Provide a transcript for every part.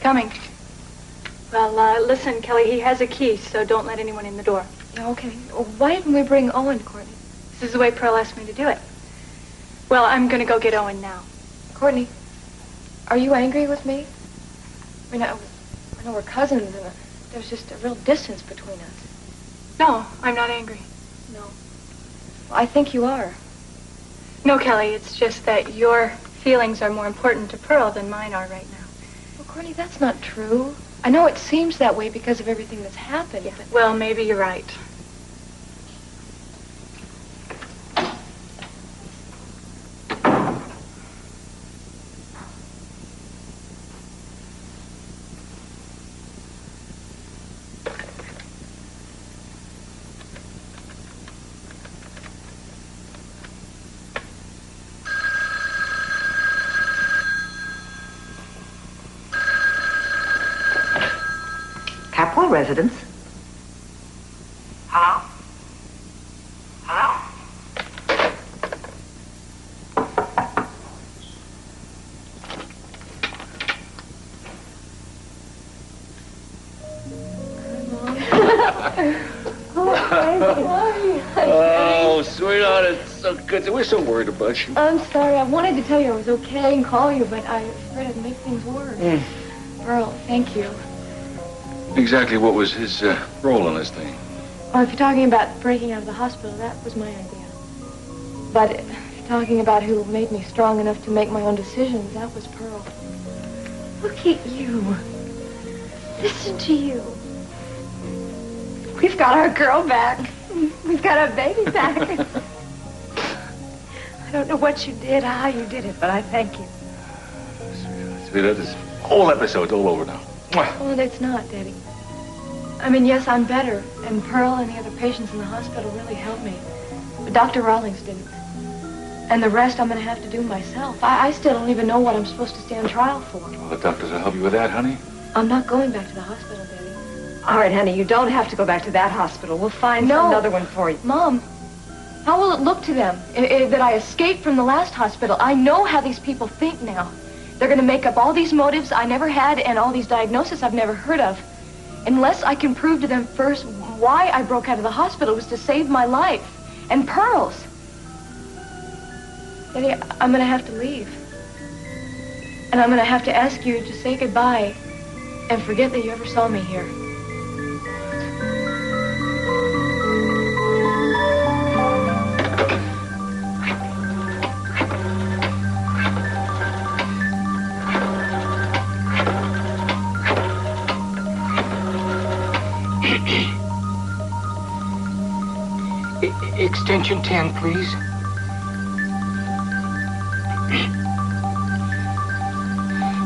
coming. Well, listen, Kelly, he has a key, so don't let anyone in the door. Yeah, okay. Why didn't we bring Owen, Courtney? This is the way Pearl asked me to do it. Well, I'm going to go get Owen now. Courtney, are you angry with me? I mean, I know we're cousins, and there's just a real distance between us. No, I'm not angry. No. Well, I think you are. No, Kelly, it's just that your feelings are more important to Pearl than mine are right now. Well, Courtney, that's not true. I know it seems that way because of everything that's happened, Yeah. but... Well, maybe you're right. Capwell residence. Hello? Hello? Oh, sweetheart, it's so good. We're so worried about you. I'm sorry. I wanted to tell you I was okay and call you, but I was afraid I'd make things worse. Pearl, thank you. Exactly what was his role in this thing? Well, if you're talking about breaking out of the hospital, that was my idea. But if you're talking about who made me strong enough to make my own decisions, that was Pearl. Look at you. Listen to you. We've got our girl back. We've got our baby back. I don't know what you did, how you did it, but I thank you. Sweetheart, this whole episode's all over now. Well, it's not, Daddy. I mean, yes, I'm better, and Pearl and the other patients in the hospital really helped me. But Dr. Rawlings didn't. And the rest I'm going to have to do myself. I still don't even know what I'm supposed to stand trial for. Well, the doctors will help you with that, honey. I'm not going back to the hospital, Daddy. All right, honey, you don't have to go back to that hospital. We'll find another one for you. Mom, how will it look to them that I escaped from the last hospital? I know how these people think now. They're going to make up all these motives I never had and all these diagnoses I've never heard of. Unless I can prove to them first why I broke out of the hospital was to save my life and Pearl's. Daddy, I'm going to have to leave. And I'm going to have to ask you to say goodbye and forget that you ever saw me here. Extension 10, please.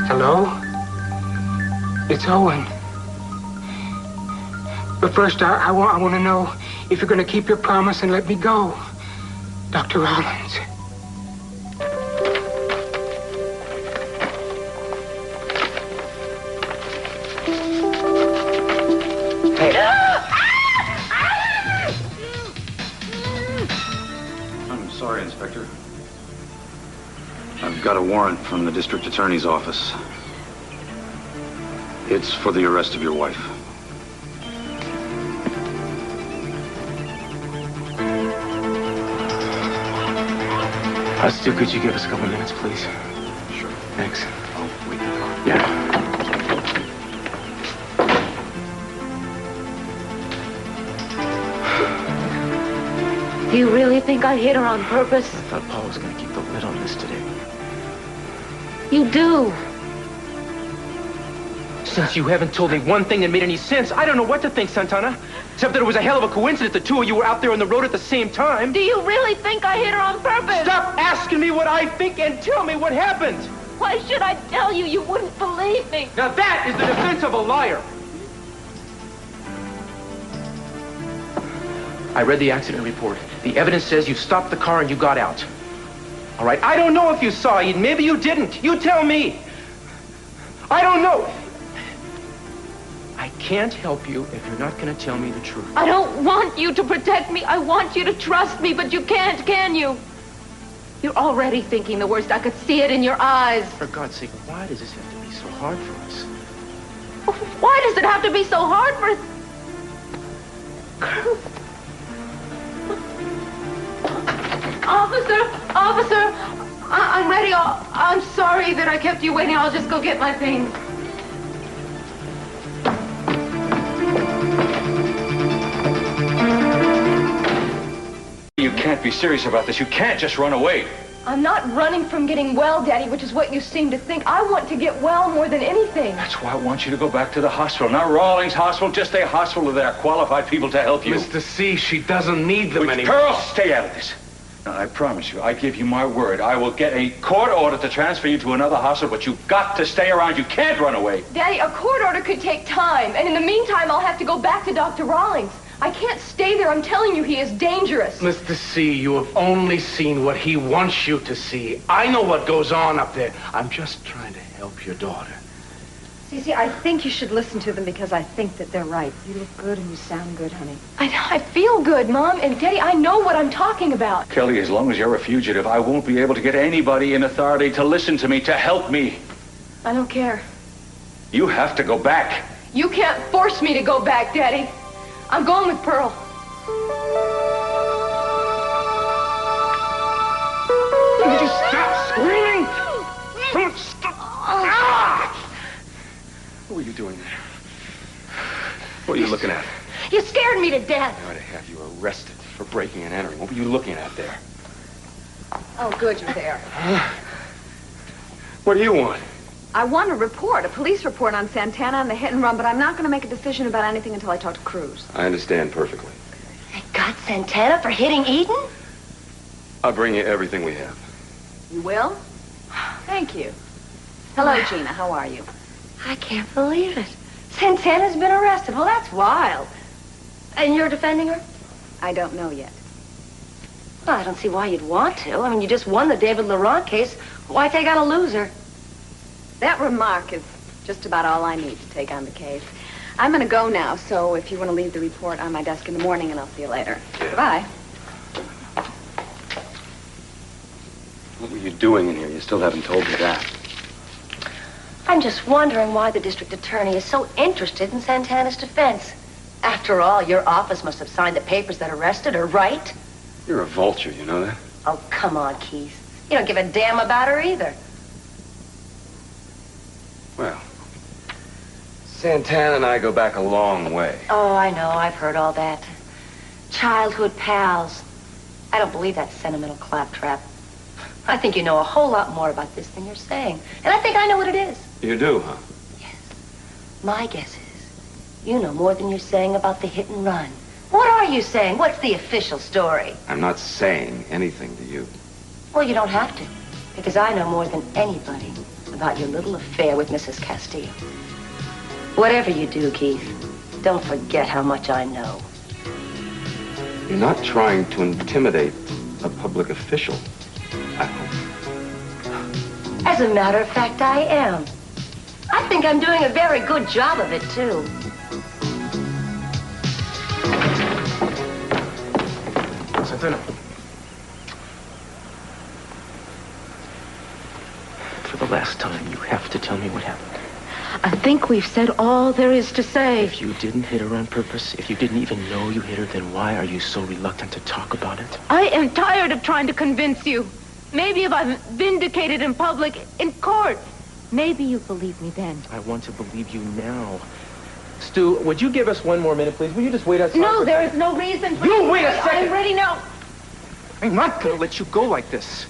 Hello? It's Owen. But first, I want to know if you're going to keep your promise and let me go. Dr. Rawlings. Sorry, Inspector. I've got a warrant from the district attorney's office. It's for the arrest of your wife. Stu, could you give us a couple minutes, please? Sure. Thanks. I'll wait in the car. Yeah. Do you really think I hit her on purpose? I thought Paul was going to keep the lid on this today. You do. Since you haven't told me one thing that made any sense, I don't know what to think, Santana. Except that it was a hell of a coincidence the two of you were out there on the road at the same time. Do you really think I hit her on purpose? Stop asking me what I think and tell me what happened. Why should I tell you? You wouldn't believe me. Now that is the defense of a liar. I read the accident report. The evidence says you stopped the car and you got out. All right, I don't know if you saw it. Maybe you didn't. You tell me. I don't know. I can't help you if you're not going to tell me the truth. I don't want you to protect me. I want you to trust me, but you can't, can you? You're already thinking the worst. I could see it in your eyes. For God's sake, why does this have to be so hard for us? Why does it have to be so hard for... Officer, I'm ready. I'm sorry that I kept you waiting. I'll just go get my things. You can't be serious about this. You can't just run away. I'm not running from getting well, Daddy, which is what you seem to think. I want to get well more than anything. That's why I want you to go back to the hospital. Not Rawlings Hospital, just a hospital where there are qualified people to help you. Mr. C, she doesn't need them anymore. Pearl, stay out of this. Now, I promise you, I give you my word, I will get a court order to transfer you to another hospital, but you've got to stay around. You can't run away. Daddy, a court order could take time, and in the meantime, I'll have to go back to Dr. Rawlings. I can't stay there. I'm telling you, he is dangerous. Mr. C, you have only seen what he wants you to see. I know what goes on up there. I'm just trying to help your daughter. Cece, I think you should listen to them because I think that they're right. You look good and you sound good, honey. I feel good, Mom, and Daddy, I know what I'm talking about. Kelly, as long as you're a fugitive, I won't be able to get anybody in authority to listen to me, to help me. I don't care. You have to go back. You can't force me to go back, Daddy. I'm going with Pearl. Did you stop screaming? Don't stop. Ah! What were you doing there? What are you looking at? You scared me to death. I ought to have you arrested for breaking and entering. What were you looking at there? Oh, good, you're there. What do you want? I want a police report on Santana and the hit and run, but I'm not going to make a decision about anything until I talk to Cruz. I understand perfectly. They got Santana for hitting Eden? I'll bring you everything we have. You will? Thank you. Hello, Gina. How are you? I can't believe it. Santana's been arrested. Well, that's wild. And you're defending her? I don't know yet. Well, I don't see why you'd want to. I mean, you just won the David Laurent case. Why take on a loser? That remark is just about all I need to take on the case. I'm going to go now, so if you want to leave the report on my desk in the morning, and I'll see you later. Yeah. Goodbye. What were you doing in here? You still haven't told me that. I'm just wondering why the district attorney is so interested in Santana's defense. After all, your office must have signed the papers that arrested her, right? You're a vulture, you know that? Oh, come on, Keith. You don't give a damn about her either. Well, Santana and I go back a long way. Oh, I know. I've heard all that. Childhood pals. I don't believe that sentimental claptrap. I think you know a whole lot more about this than you're saying. And I think I know what it is. You do, huh? Yes. My guess is you know more than you're saying about the hit and run. What are you saying? What's the official story? I'm not saying anything to you. Well, you don't have to. Because I know more than anybody about your little affair with Mrs. Castillo. Whatever you do, Keith, don't forget how much I know. You're not trying to intimidate a public official, I hope. As a matter of fact, I am. I think I'm doing a very good job of it, too. Santana. For the last time, you have to tell me what happened. I think we've said all there is to say. If you didn't hit her on purpose, if you didn't even know you hit her, then why are you so reluctant to talk about it? I am tired of trying to convince you. Maybe if I'm vindicated in public, in court, maybe you believe me then. I want to believe you now. Stu, would you give us one more minute, please? Will you just wait outside? No, there is no reason for You wait a second! I'm ready now. I'm not going to let you go like this.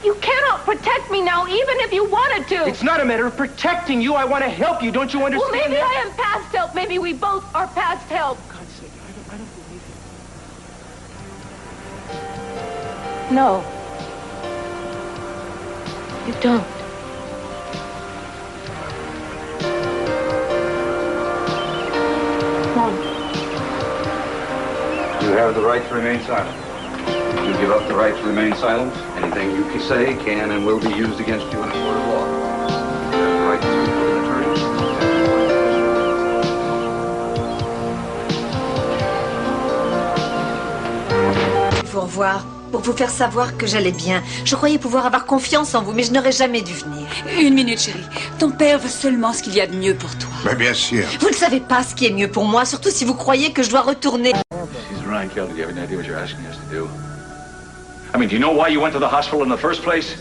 You cannot protect me now, even if you wanted to. It's not a matter of protecting you. I want to help you. Don't you understand? Well, maybe that? I am past help. Maybe we both are past help. For God's sake, I don't believe you. No. You don't. Mom. You have the right to remain silent. If you give up the right to remain silent, anything you can say can and will be used against you in a court of law. You have the right to speak with an attorney. For revoir, pour vous faire savoir que j'allais bien. Je croyais pouvoir avoir confiance en vous, mais je n'aurais jamais dû venir. Une minute, chérie. Ton père veut seulement ce qu'il y a de mieux pour toi. Mais bien sûr. Vous ne savez pas ce qui est mieux pour moi, surtout si vous croyez que je dois retourner. She's right, Kelly. Do you have any idea what you're asking us to do? I mean, do you know why you went to the hospital in the first place?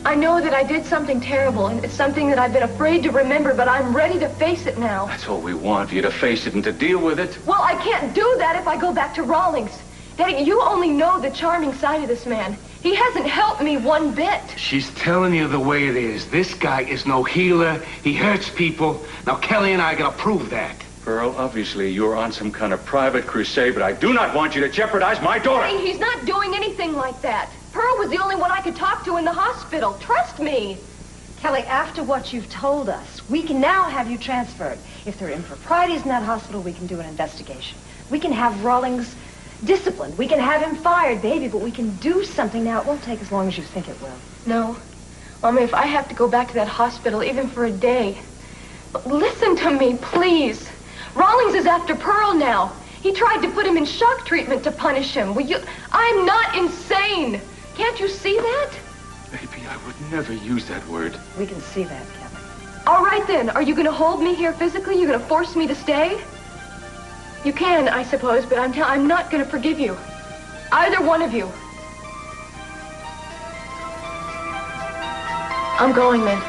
I know that I did something terrible, and it's something that I've been afraid to remember, but I'm ready to face it now. That's all we want, for you to face it and to deal with it. Well, I can't do that if I go back to Rawlings. Daddy, you only know the charming side of this man. He hasn't helped me one bit. She's telling you the way it is. This guy is no healer. He hurts people. Now, Kelly and I are going to prove that. Pearl, obviously you're on some kind of private crusade, but I do not want you to jeopardize my daughter. Daddy, he's not doing anything like that. Pearl was the only one I could talk to in the hospital. Trust me. Kelly, after what you've told us, we can now have you transferred. If there are improprieties in that hospital, we can do an investigation. We can have Rawlings disciplined. We can have him fired, baby, but we can do something now. It won't take as long as you think it will. No. Mommy, if I have to go back to that hospital, even for a day, listen to me, please. Rawlings is after Pearl now. He tried to put him in shock treatment to punish him. I'm not insane. Can't you see that? Baby, I would never use that word. We can see that, Kelly. All right, then. Are you going to hold me here physically? You're going to force me to stay? You can, I suppose, but I'm not going to forgive you. Either one of you. I'm going, then.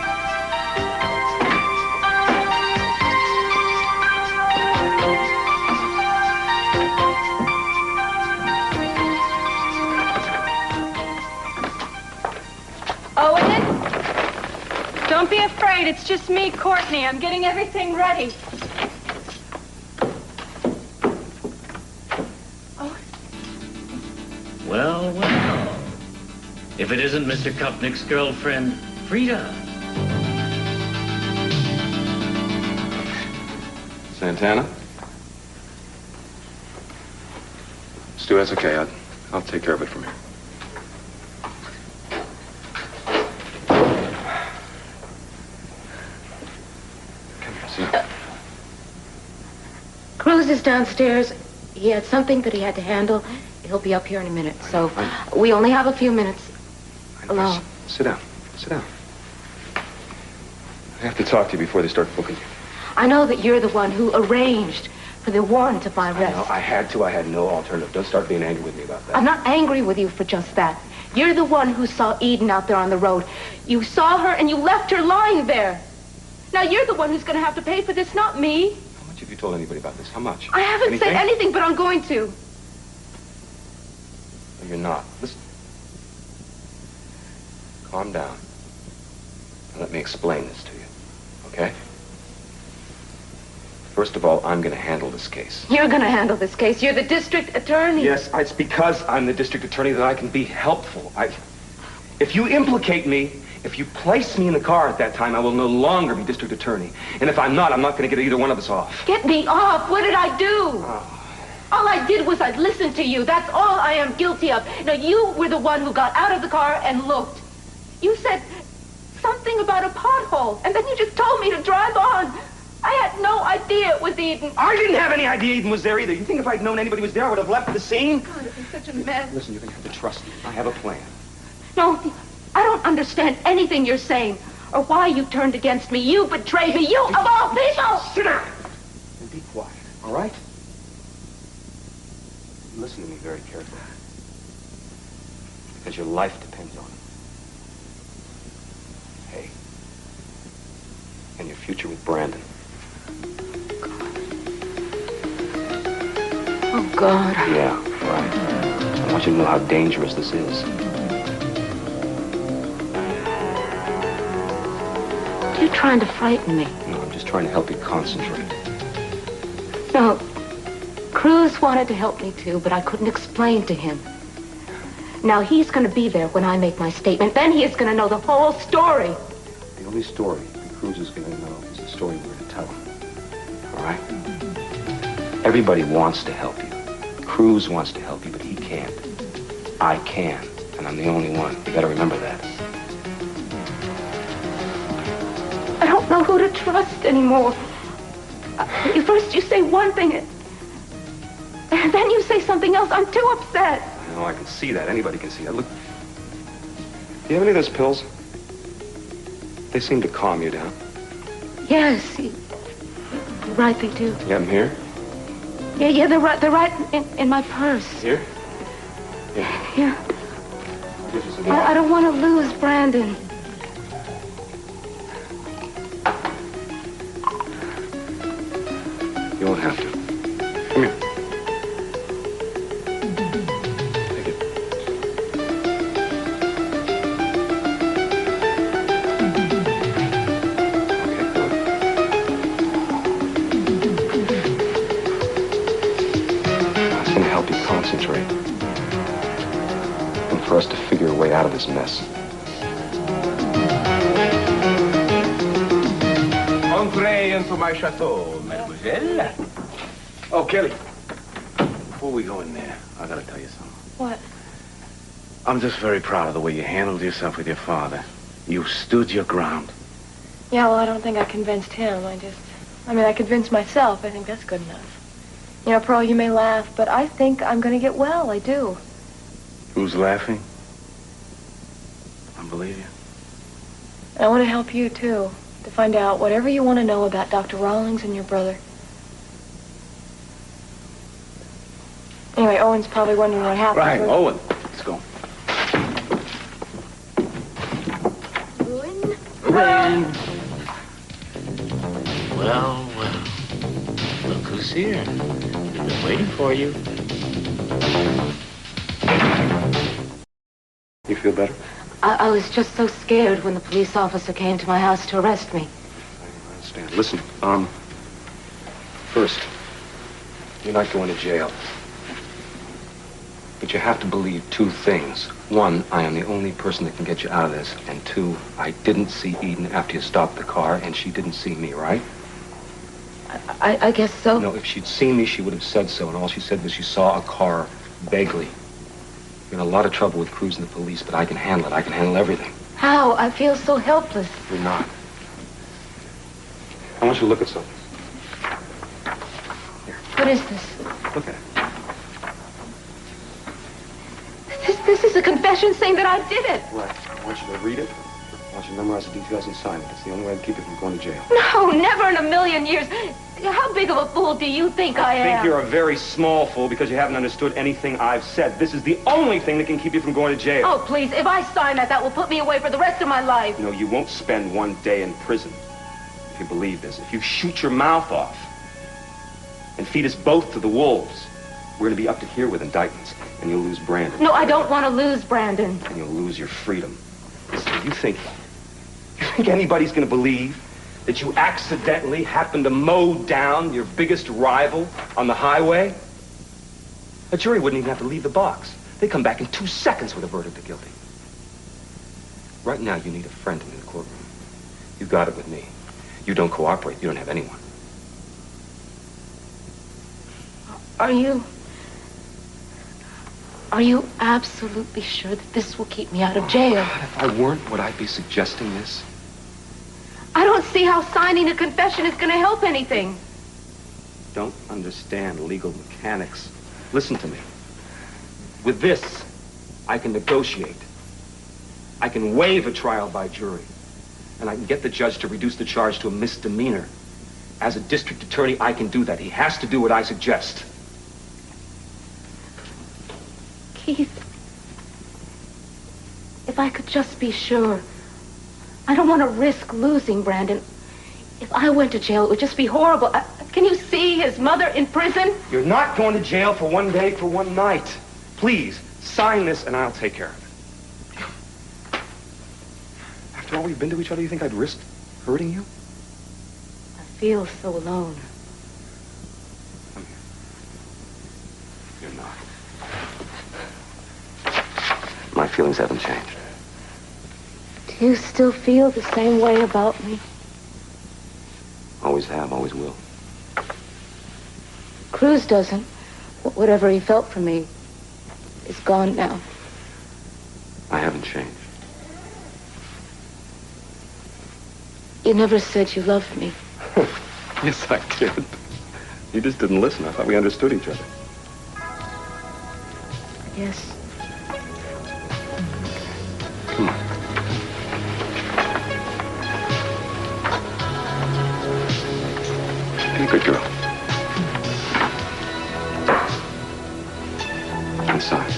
Owen? Don't be afraid. It's just me, Courtney. I'm getting everything ready. Well, well. If it isn't Mr. Kupnick's girlfriend, Frida. Santana? Stu, that's okay. I'll take care of it from here. Come here, see. Cruz is downstairs. He had something that he had to handle. He'll be up here in a minute, so we only have a few minutes alone. Sit down. Sit down. I have to talk to you before they start booking you. I know that you're the one who arranged for the warrant of my arrest. No, I had to. I had no alternative. Don't start being angry with me about that. I'm not angry with you for just that. You're the one who saw Eden out there on the road. You saw her and you left her lying there. Now you're the one who's going to have to pay for this, not me. How much have you told anybody about this? How much? I haven't said anything, but I'm going to. No, you're not. Listen. Calm down. And let me explain this to you. Okay? First of all, I'm going to handle this case. You're going to handle this case. You're the district attorney. Yes, it's because I'm the district attorney that I can be helpful. If you implicate me, if you place me in the car at that time, I will no longer be district attorney. And if I'm not going to get either one of us off. Get me off. What did I do? All I did was I listened to you. That's all I am guilty of. Now, you were the one who got out of the car and looked. You said something about a pothole, and then you just told me to drive on. I had no idea it was Eden. I didn't have any idea Eden was there either. You think if I'd known anybody was there, I would have left the scene? God, it was such a mess. Listen, you're going to have to trust me. I have a plan. No, I don't understand anything you're saying or why you turned against me. You betrayed me. You, of all people! Sit down and be quiet, all right? Listen to me very carefully. Because your life depends on it. Hey. And your future with Brandon. Oh, God. Yeah, right. I want you to know how dangerous this is. You're trying to frighten me. No, I'm just trying to help you concentrate. No, Cruz wanted to help me too, but I couldn't explain to him. Now he's going to be there when I make my statement. Then he is going to know the whole story. The only story that Cruz is going to know is the story we're going to tell him. All right? Everybody wants to help you. Cruz wants to help you, but he can't. I can, and I'm the only one. You got to remember that. I don't know who to trust anymore. First you say one thing, and then you say something else. I'm too upset. know, I can see that. Anybody can see that. Look, do you have any of those pills? They seem to calm you down. Yes, you're right, they do. You have them here? Yeah, they're right in my purse. Here? Yeah. Yeah. Give you some I don't want to lose Brandon. You won't have to. Come here. Take it. Okay, good. That's going to help you concentrate. And for us to figure a way out of this mess. Entrez into my chateau, mademoiselle. Oh, Kelly. Before we go in there, I gotta tell you something. What? I'm just very proud of the way you handled yourself with your father. You stood your ground. Yeah, well, I don't think I convinced him. I convinced myself. I think that's good enough. You know, Pearl, you may laugh, but I think I'm going to get well. I do. Who's laughing? I believe you. And I want to help you, too, to find out whatever you want to know about Dr. Rawlings and your brother. Anyway, Owen's probably wondering what happened. Right, Owen. Let's go. Well. Look who's here. We've been waiting for you. You feel better? I was just so scared when the police officer came to my house to arrest me. I understand. Listen, first, you're not going to jail. But you have to believe two things. One, I am the only person that can get you out of this. And two, I didn't see Eden after you stopped the car, and she didn't see me, right? I guess so. No, if she'd seen me, she would have said so, and all she said was she saw a car vaguely. You're in a lot of trouble with Cruz and the police, but I can handle it. I can handle everything. How? I feel so helpless. You're not. I want you to look at something. What is this? Look at it. This is a confession saying that I did it. Right. I want you to read it. I want you to memorize the details and sign it. It's the only way to keep you from going to jail. No, never in a million years. How big of a fool do you think I am? I think you're a very small fool because you haven't understood anything I've said. This is the only thing that can keep you from going to jail. Oh, please, if I sign that will put me away for the rest of my life. No, you won't spend one day in prison. If you believe this. If you shoot your mouth off and feed us both to the wolves, we're going to be up to here with indictments, and you'll lose Brandon. No, I don't want to lose Brandon. And you'll lose your freedom. Listen, you think anybody's going to believe that you accidentally happened to mow down your biggest rival on the highway? A jury wouldn't even have to leave the box. They come back in 2 seconds with a verdict of guilty. Right now, you need a friend in the courtroom. You got it with me. You don't cooperate, you don't have anyone. Are you absolutely sure that this will keep me out of jail? God, if I weren't, would I be suggesting this? I don't see how signing a confession is going to help anything. Don't understand legal mechanics. Listen to me. With this, I can negotiate. I can waive a trial by jury. And I can get the judge to reduce the charge to a misdemeanor. As a district attorney, I can do that. He has to do what I suggest. Keith, if I could just be sure. I don't want to risk losing Brandon. If I went to jail, it would just be horrible. Can you see his mother in prison? You're not going to jail for one day, for one night. Please, sign this and I'll take care of it. After all we've been to each other, you think I'd risk hurting you? I feel so alone. Come here. You're not. My feelings haven't changed. Do you still feel the same way about me? Always have, always will. Cruz doesn't. Whatever he felt for me is gone now. I haven't changed. You never said you loved me. Yes, I did. You just didn't listen. I thought we understood each other. Yes. Come on. Be a good girl. Inside.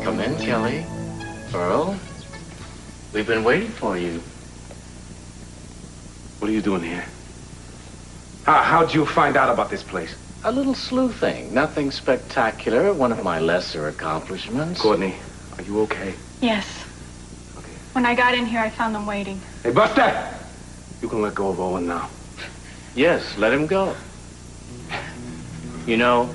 Come in, Kelly. Earl. We've been waiting for you. What are you doing here? How'd you find out about this place? A little sleuthing. Nothing spectacular. One of my lesser accomplishments. Courtney, are you okay? Yes. When I got in here, I found them waiting. Hey, Buster! You can let go of Owen now. Yes, let him go. You know,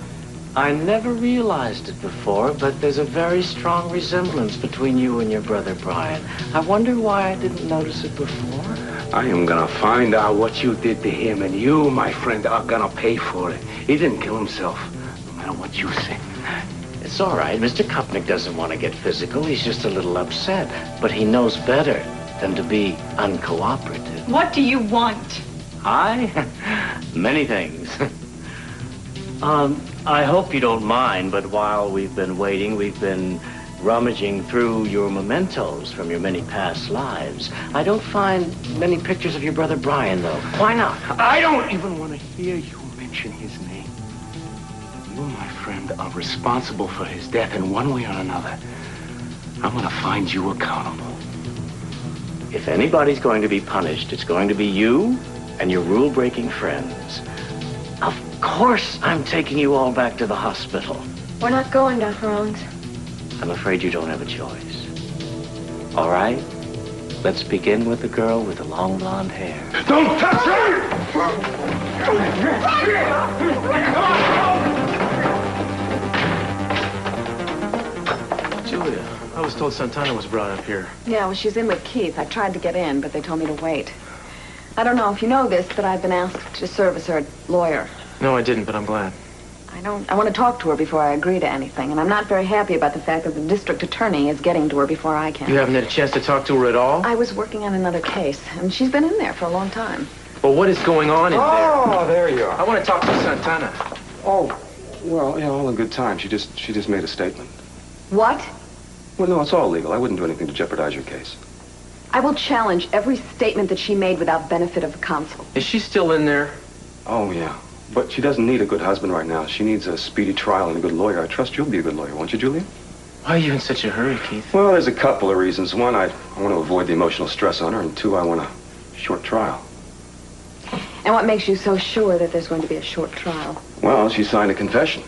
I never realized it before, but there's a very strong resemblance between you and your brother Brian. I wonder why I didn't notice it before. I am gonna find out what you did to him, and you, my friend, are gonna pay for it. He didn't kill himself, no matter what you say. It's all right. Mr. Kopnick doesn't want to get physical. He's just a little upset. But he knows better than to be uncooperative. What do you want? Many things. I hope you don't mind, but while we've been waiting, we've been rummaging through your mementos from your many past lives. I don't find many pictures of your brother Brian, though. Why not? I don't even want to hear you mention his name. You, my friend, are responsible for his death in one way or another. I'm gonna find you accountable. If anybody's going to be punished, it's going to be you and your rule-breaking friends. Of course I'm taking you all back to the hospital. We're not going, Dr. Rollins. I'm afraid you don't have a choice. All right? Let's begin with the girl with the long blonde hair. Don't touch her! Julia, I was told Santana was brought up here. Yeah, well, she's in with Keith. I tried to get in, but they told me to wait. I don't know if you know this, but I've been asked to serve as her lawyer. No, I didn't, but I'm glad. I want to talk to her before I agree to anything, and I'm not very happy about the fact that the district attorney is getting to her before I can. You haven't had a chance to talk to her at all? I was working on another case, and she's been in there for a long time. Well, what is going on in there? Oh, there you are. I want to talk to Santana. Oh, well, yeah, all in good time. She just made a statement. What? Well, no, it's all legal. I wouldn't do anything to jeopardize your case. I will challenge every statement that she made without benefit of counsel. Is she still in there? Oh, yeah. But she doesn't need a good husband right now. She needs a speedy trial and a good lawyer. I trust you'll be a good lawyer, won't you, Julia? Why are you in such a hurry, Keith? Well, there's a couple of reasons. One, I want to avoid the emotional stress on her, and two, I want a short trial. And what makes you so sure that there's going to be a short trial? Well, she signed a confession.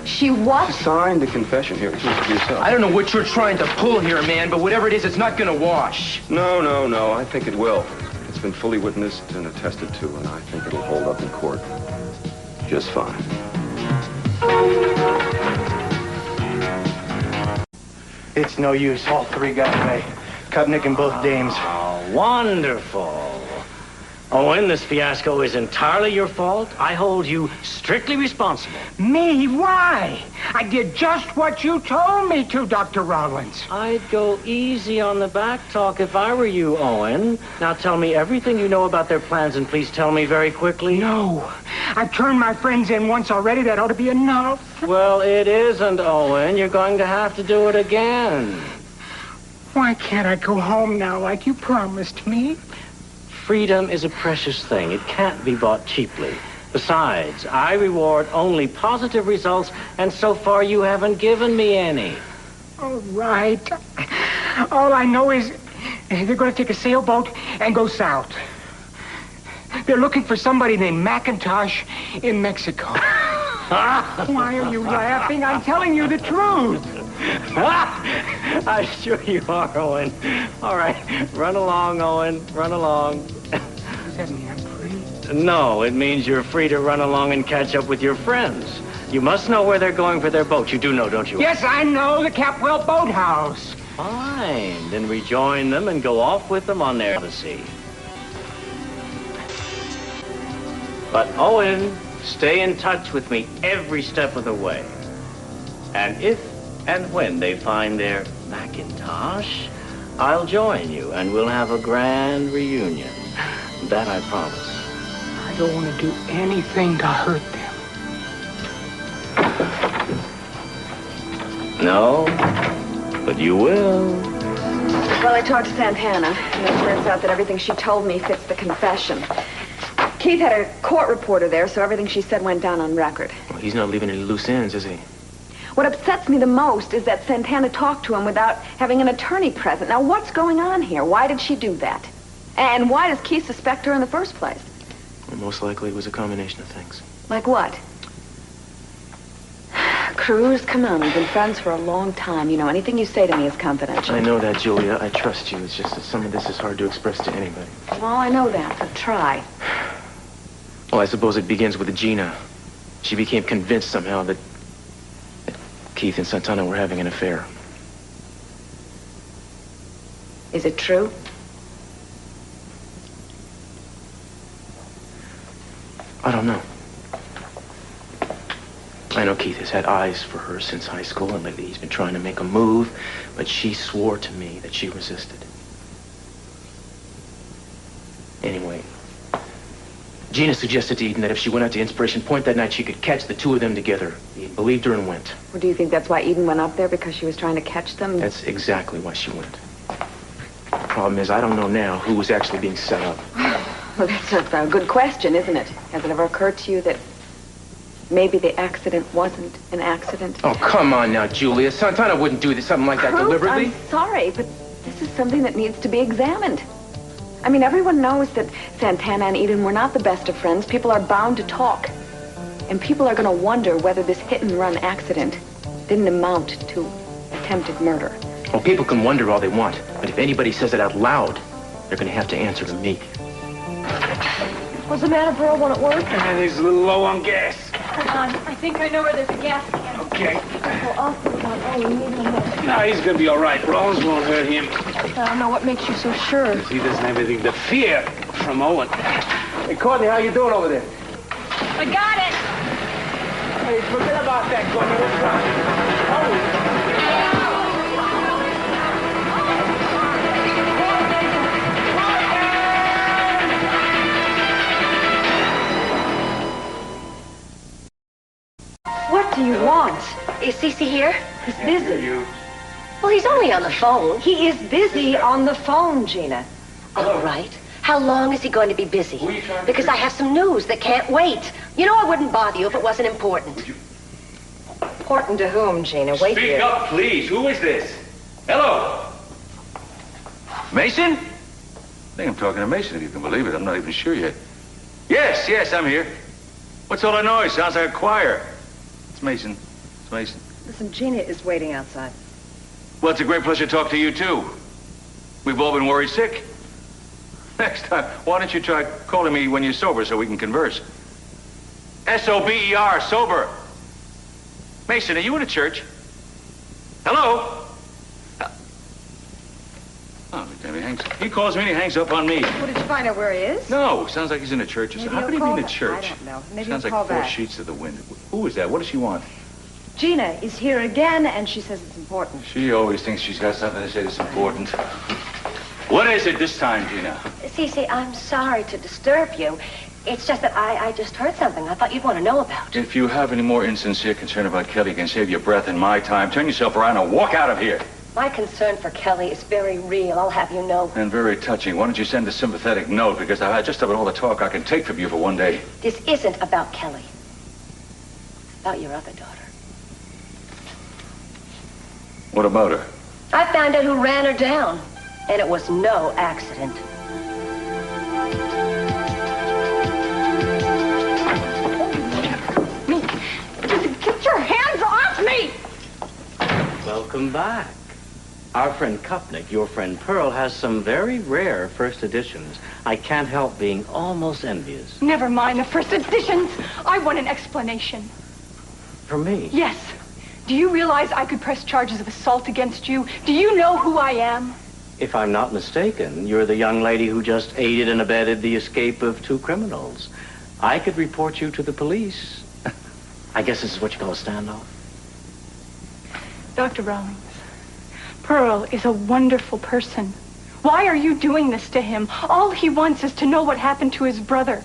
She what? She signed a confession. Here, here's it for yourself. I don't know what you're trying to pull here, man, but whatever it is, it's not gonna wash. No, I think it will. It's been fully witnessed and attested to, and I think it'll hold up in court just fine. It's no use. All three got away. Kopnick and both dames. Oh, wonderful. Owen, this fiasco is entirely your fault. I hold you strictly responsible. Me? Why? I did just what you told me to, Dr. Rollins. I'd go easy on the back talk if I were you, Owen. Now tell me everything you know about their plans, and please tell me very quickly. No. I've turned my friends in once already. That ought to be enough. Well, it isn't, Owen. You're going to have to do it again. Why can't I go home now like you promised me? Freedom is a precious thing. It can't be bought cheaply. Besides, I reward only positive results, and so far you haven't given me any. All right. All I know is they're going to take a sailboat and go south. They're looking for somebody named McIntosh in Mexico. Why are you laughing? I'm telling you the truth. I'm sure you are, Owen. All right, run along, Owen. Run along. Does that mean I'm free? No, it means you're free to run along and catch up with your friends. You must know where they're going for their boat. You do know, don't you? Yes, I know. The Capwell Boathouse. Fine. Then rejoin them and go off with them on their odyssey. But, Owen, stay in touch with me every step of the way. And if and when they find their Macintosh, I'll join you and we'll have a grand reunion. That I promise. I don't want to do anything to hurt them. No, but you will. Well, I talked to Santana, and it turns out that everything she told me fits the confession. Keith had a court reporter there, so everything she said went down on record. Well, he's not leaving any loose ends, is he? What upsets me the most is that Santana talked to him without having an attorney present. Now, what's going on here? Why did she do that? And why does Keith suspect her in the first place? Well, most likely it was a combination of things. Like what? Cruz, come on. We've been friends for a long time. You know, anything you say to me is confidential. I know that, Julia. I trust you. It's just that some of this is hard to express to anybody. Well, I know that, but try. Well, I suppose it begins with Gina. She became convinced somehow that Keith and Santana were having an affair. Is it true? I don't know. I know Keith has had eyes for her since high school, and lately he's been trying to make a move, but she swore to me that she resisted. Anyway, Gina suggested to Eden that if she went out to Inspiration Point that night, she could catch the two of them together. He believed her and went. Well, do you think that's why Eden went up there, because she was trying to catch them? That's exactly why she went. The problem is, I don't know now who was actually being set up. Well, that's a good question, isn't it? Has it ever occurred to you that maybe the accident wasn't an accident? Oh, come on now, Julia. Santana wouldn't do something like that deliberately. I'm sorry, but this is something that needs to be examined. I mean, everyone knows that Santana and Eden were not the best of friends. People are bound to talk. And people are going to wonder whether this hit-and-run accident didn't amount to attempted murder. Well, people can wonder all they want, but if anybody says it out loud, they're going to have to answer to me. What's the matter, Pearl? Won't it work? He's a little low on gas. Hold on. I think I know where there's a gas can. Okay. Well, I'll put it on. Oh, we need one more. No, he's gonna be all right. Rollins won't hurt him. I don't know what makes you so sure. He doesn't have anything to fear from Owen. Hey, Courtney, how you doing over there? I got it. Hey, forget about that, Courtney. What's wrong? What do you want? Is Cece here? He's busy. Well, he's only on the phone. He is busy on the phone, Gina. All right. How long is he going to be busy? Because I have some news that can't wait. You know I wouldn't bother you if it wasn't important. Important to whom, Gina? Wait Speak here. up, please. Who is this? Hello? Mason? I think I'm talking to Mason, if you can believe it. I'm not even sure yet. Yes, I'm here. What's all that noise? Sounds like a choir. It's Mason. It's Mason. Listen, Gina is waiting outside. Well, it's a great pleasure to talk to you, too. We've all been worried sick. Next time, why don't you try calling me when you're sober so we can converse? S-O-B-E-R, sober. Mason, are you in a church? Hello? Oh, damn, he calls me and he hangs up on me. Well, did you find out where he is? No, sounds like he's in a church. Maybe How could he he'll be in call a back. church? I don't know. Maybe Sounds he'll like call four back. sheets to the wind. Who is that? What does she want? Gina is here again, and she says it's important. She always thinks she's got something to say that's important. What is it this time, Gina? Cece, I'm sorry to disturb you. It's just that I just heard something I thought you'd want to know about. If you have any more insincere concern about Kelly, you can save your breath in my time. Turn yourself around and walk out of here. My concern for Kelly is very real, I'll have you know. And very touching. Why don't you send a sympathetic note? Because I've had just about all the talk I can take from you for one day. This isn't about Kelly. It's about your other daughter. What about her? I found out who ran her down, and it was no accident. Get your hands off me! Welcome back. Our friend Kupnik, your friend Pearl, has some very rare first editions. I can't help being almost envious. Never mind the first editions. I want an explanation. For me? Yes. Do you realize I could press charges of assault against you? Do you know who I am? If I'm not mistaken, you're the young lady who just aided and abetted the escape of two criminals. I could report you to the police. I guess this is what you call a standoff. Dr. Rawlings, Pearl is a wonderful person. Why are you doing this to him? All he wants is to know what happened to his brother.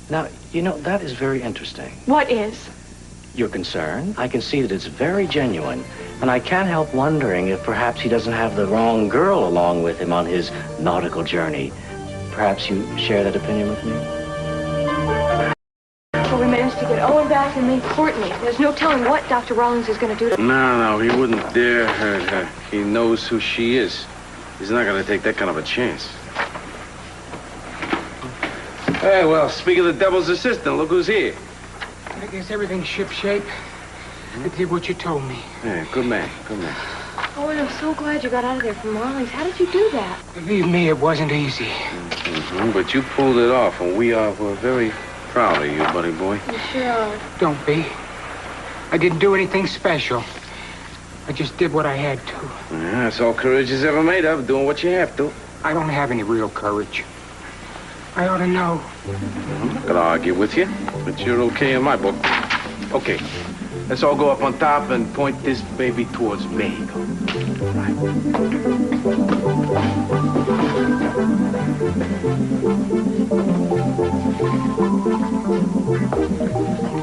Now, you know, that is very interesting. What is? your concern. I can see that it's very genuine. And I can't help wondering if perhaps he doesn't have the wrong girl along with him on his nautical journey. Perhaps you share that opinion with me? Well, we managed to get Owen back and then Courtney. There's no telling what Dr. Rollins is going to do to... No, he wouldn't dare hurt her. He knows who she is. He's not going to take that kind of a chance. Hey, well, speak of the devil's assistant, look who's here. I guess everything's shipshape. I did what you told me. Yeah, good man, good man. Owen, I'm so glad you got out of there from Rollins. How did you do that? Believe me, it wasn't easy. But you pulled it off, and we're very proud of you, buddy boy. You sure are. Don't be. I didn't do anything special. I just did what I had to. Yeah, that's all courage is ever made of, doing what you have to. I don't have any real courage. I ought to know. I'm not gonna argue with you, but you're okay in my book. Okay, let's all go up on top and point this baby towards Mexico. Right.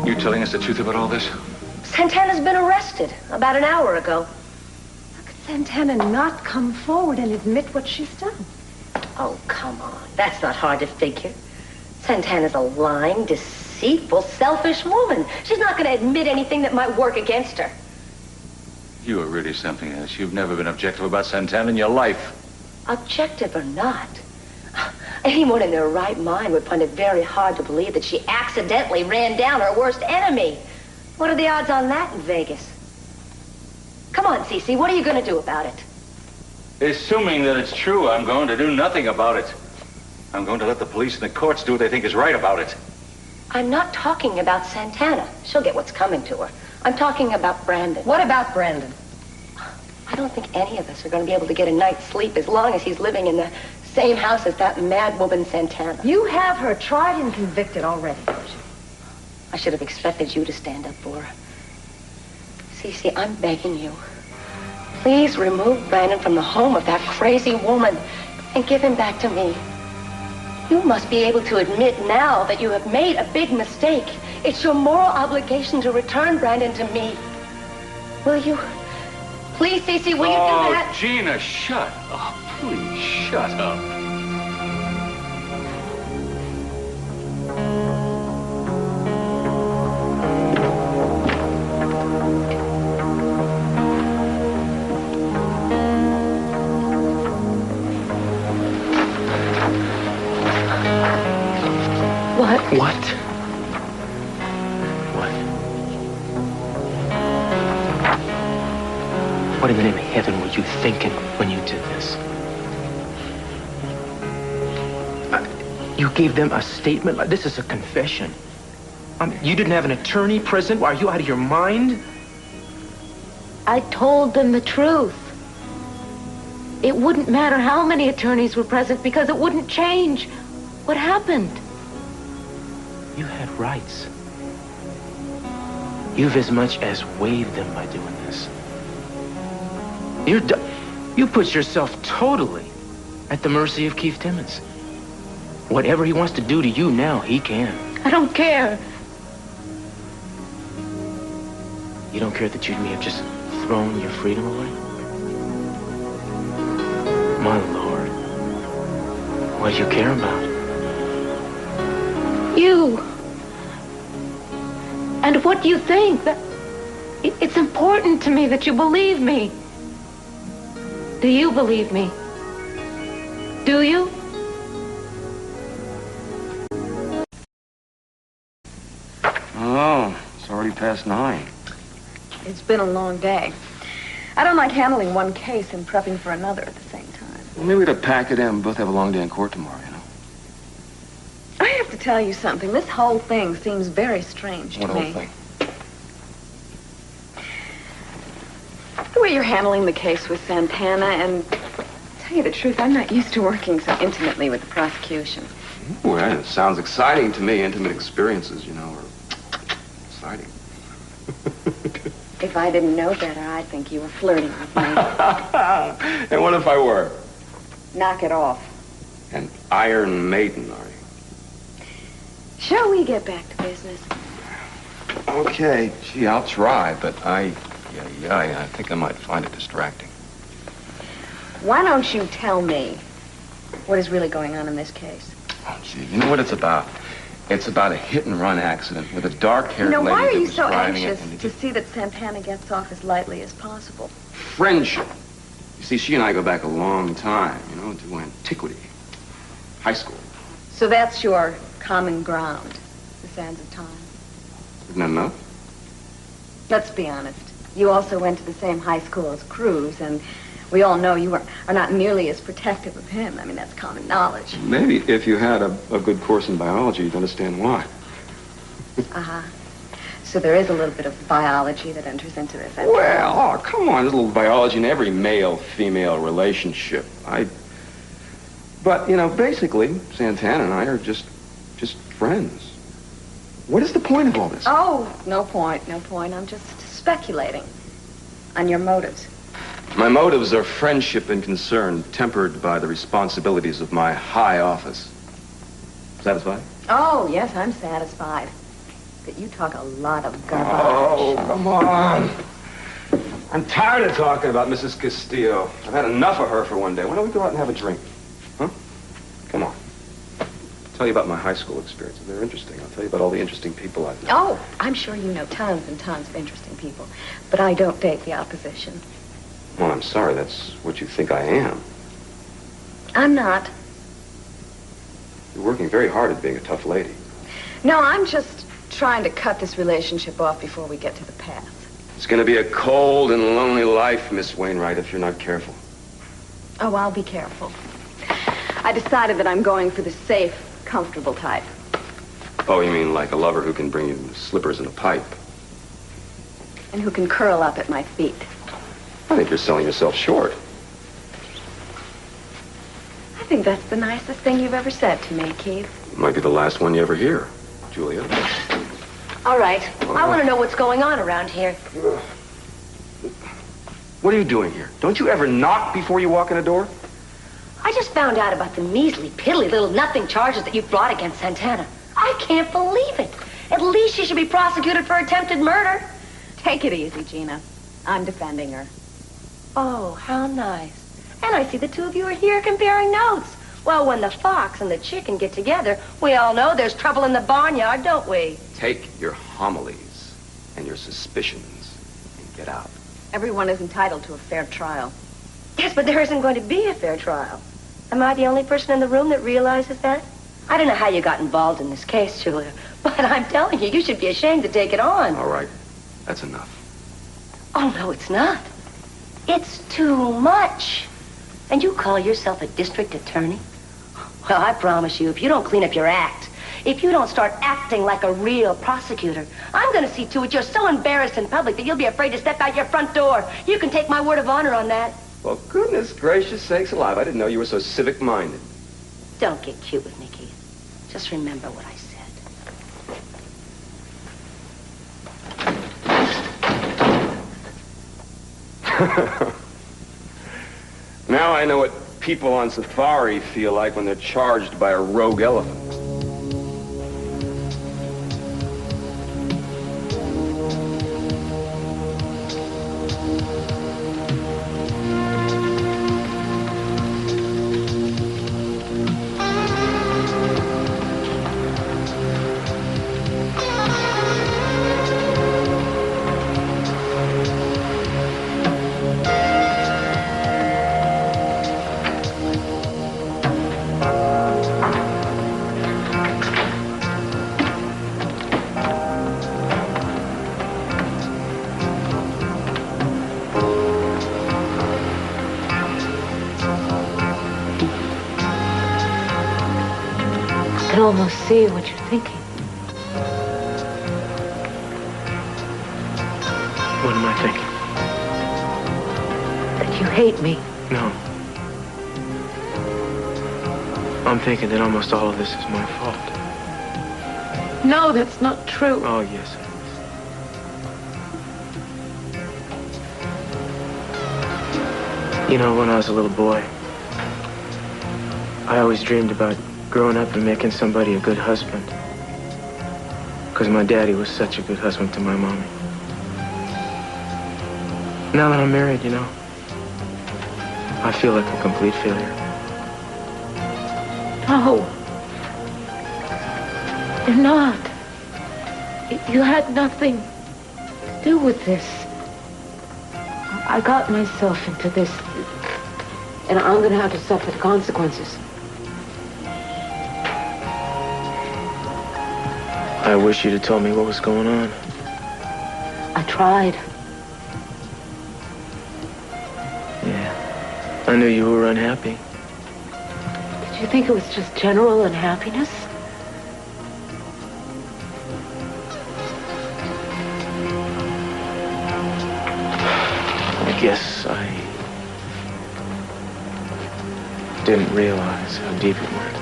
You telling us the truth about all this? Santana's been arrested about an hour ago. How could Santana not come forward and admit what she's done? Oh, come on. That's not hard to figure. Santana's a lying, deceitful, selfish woman. She's not going to admit anything that might work against her. You are really something else. You've never been objective about Santana in your life. Objective or not, anyone in their right mind would find it very hard to believe that she accidentally ran down her worst enemy. What are the odds on that in Vegas? Come on, Cece, what are you going to do about it? Assuming that it's true, I'm going to do nothing about it. I'm going to let the police and the courts do what they think is right about it. I'm not talking about Santana. She'll get what's coming to her. I'm talking about Brandon. What about Brandon? I don't think any of us are going to be able to get a night's sleep as long as he's living in the same house as that mad woman Santana. You have her tried and convicted already, don't you? I should have expected you to stand up for her. Cece, I'm begging you. Please remove Brandon from the home of that crazy woman and give him back to me. You must be able to admit now that you have made a big mistake. It's your moral obligation to return Brandon to me. Will you? Please, Cece, will you do that? Oh, Gina, shut up. Please, shut up. What? What in the name of heaven were you thinking when you did this? You gave them a statement? This is a confession. You didn't have an attorney present? Are you out of your mind? I told them the truth. It wouldn't matter how many attorneys were present because it wouldn't change what happened. You had rights. You've as much as waived them by doing this. You put yourself totally at the mercy of Keith Timmons. Whatever he wants to do to you now, he can. I don't care. You don't care that you may have just thrown your freedom away? My Lord. What do you care about? You. And what you think. It's important to me that you believe me. Do you believe me? Do you? Oh, it's already past 9. It's been a long day. I don't like handling one case and prepping for another at the same time. Well, maybe we could pack it in. We both have a long day in court tomorrow, you know? I have to tell you something. This whole thing seems very strange to me. What whole thing? The way you're handling the case with Santana, and to tell you the truth, I'm not used to working so intimately with the prosecution. Well, it sounds exciting to me. Intimate experiences, you know, are exciting. If I didn't know better, I'd think you were flirting with me. And what if I were? Knock it off. An Iron Maiden, are you? Shall we get back to business? Okay, gee, I'll try, but I think I might find it distracting. Why don't you tell me what is really going on in this case? Oh, gee, you know what it's about? It's about a hit-and-run accident with a dark-haired lady Why are that you was so driving it anxious to see that Santana gets off as lightly as possible? Friendship. You see, she and I go back a long time, you know, to antiquity. High school. So that's your common ground, the sands of time. Isn't that enough? Let's be honest. You also went to the same high school as Cruz, and we all know you are not nearly as protective of him. I mean, that's common knowledge. Maybe if you had a good course in biology, you'd understand why. Uh-huh. So there is a little bit of biology that enters into this. Well, oh, come on. There's a little biology in every male-female relationship. But, you know, basically, Santana and I are just friends. What is the point of all this? Oh, no point. I'm just speculating on your motives. My motives are friendship and concern, tempered by the responsibilities of my high office. Satisfied? Oh, yes, I'm satisfied. But you talk a lot of garbage. Oh, come on. I'm tired of talking about Mrs. Castillo. I've had enough of her for one day. Why don't we go out and have a drink? Huh? Come on. I'll tell you about my high school experiences. They're interesting. I'll tell you about all the interesting people I've met. Oh, I'm sure you know tons and tons of interesting people. But I don't date the opposition. Well, I'm sorry. That's what you think I am. I'm not. You're working very hard at being a tough lady. No, I'm just trying to cut this relationship off before we get to the path. It's going to be a cold and lonely life, Miss Wainwright, if you're not careful. Oh, I'll be careful. I decided that I'm going for the safe, comfortable type. Oh, you mean like a lover who can bring you slippers and a pipe? And who can curl up at my feet. I think you're selling yourself short. I think that's the nicest thing you've ever said to me, Keith. It might be the last one you ever hear, Julia. All right. I want to know what's going on around here. What are you doing here? Don't you ever knock before you walk in a door? I just found out about the measly, piddly little nothing charges that you brought against Santana. I can't believe it. At least she should be prosecuted for attempted murder. Take it easy, Gina. I'm defending her. Oh, how nice. And I see the two of you are here comparing notes. Well, when the fox and the chicken get together, we all know there's trouble in the barnyard, don't we? Take your homilies and your suspicions and get out. Everyone is entitled to a fair trial. Yes, but there isn't going to be a fair trial. Am I the only person in the room that realizes that? I don't know how you got involved in this case, Julia, but I'm telling you, you should be ashamed to take it on. All right. That's enough. Oh, no, it's not. It's too much. And you call yourself a district attorney? Well, I promise you, if you don't clean up your act, if you don't start acting like a real prosecutor, I'm going to see to it you're so embarrassed in public that you'll be afraid to step out your front door. You can take my word of honor on that. Well, goodness gracious sakes alive. I didn't know you were so civic-minded. Don't get cute with me, Keith. Just remember what I said. Now I know what people on safari feel like when they're charged by a rogue elephant. I can almost see what you're thinking. What am I thinking? That you hate me. No. I'm thinking that almost all of this is my fault. No, that's not true. Oh, yes, it is. You know, when I was a little boy, I always dreamed about growing up and making somebody a good husband. Because my daddy was such a good husband to my mommy. Now that I'm married, you know, I feel like a complete failure. No. You're not. You had nothing to do with this. I got myself into this, and I'm going to have to suffer the consequences. I wish you'd have told me what was going on. I tried. Yeah. I knew you were unhappy. Did you think it was just general unhappiness? I guess I didn't realize how deep it went.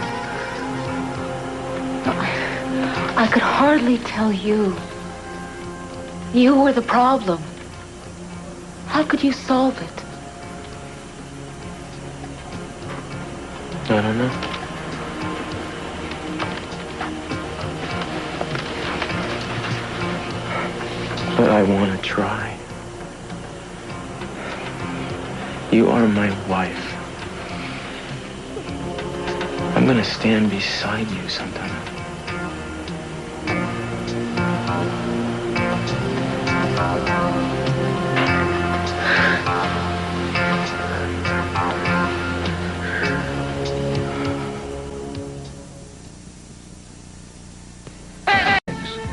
I could hardly tell you. You were the problem. How could you solve it? I don't know. But I want to try. You are my wife. I'm gonna stand beside you sometime.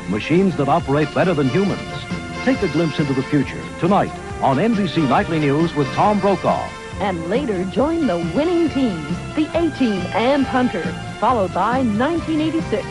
Machines that operate better than humans. Take a glimpse into the future tonight on NBC Nightly News with Tom Brokaw. And later join the winning teams, the A-Team and Hunter, followed by 1986.